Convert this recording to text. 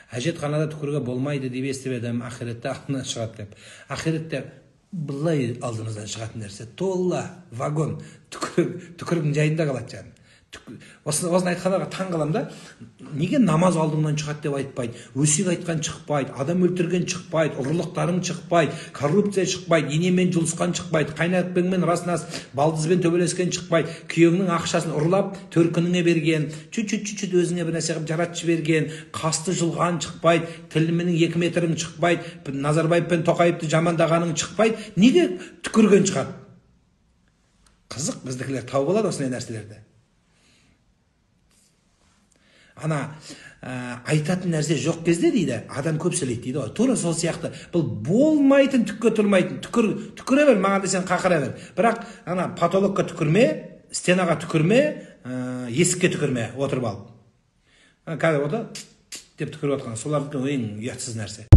Әжетханада түкірге болмайды деп естіп едім, ақиретте алдынан шығады деп. Ақиретте былай алдымыздан шығатын нәрсе, толла вагон түкірдің жайында қалады жаным. Осыны айтқандарға таң қалам да, неге намаз алдымнан шығады деп айтпайды, өсек айтқан шықпайды, адам өлтірген шықпайды, ұрлықтарың шықпайды, коррупция шықпайды, енемен жұлысқан шықпайды, қайнатпенмен расынас балдызбен төбелескен шықпайды, күйеуіңнің ақшасын ұрлап төркініңе берген, чүт өзіңе бір нәрсе қылып жаратып жіберген, қасты жылған шықпайды, тіліменің 2 метрің шықпайды, Назарбаев пен Тоқаевты жамандағаның шықпайды, неге түкірген шығады? Қызық, біздікілер тауып алады осындай нәрселерді. Ана айтатын нәрсе жоқ кезде дейді, адам көп сөйлейді дейді ғой. Тура сол сияқты. Бұл болмайтын, түкке тұрмайтын. Түкіре бер, маған десең қақыра бер. Бірақ ана потолокқа түкірме, стенаға түкірме, есікке түкірме, отырып алып. Қазір ода деп түкіріп отқан. Солардың ең ұятсыз нәрсе.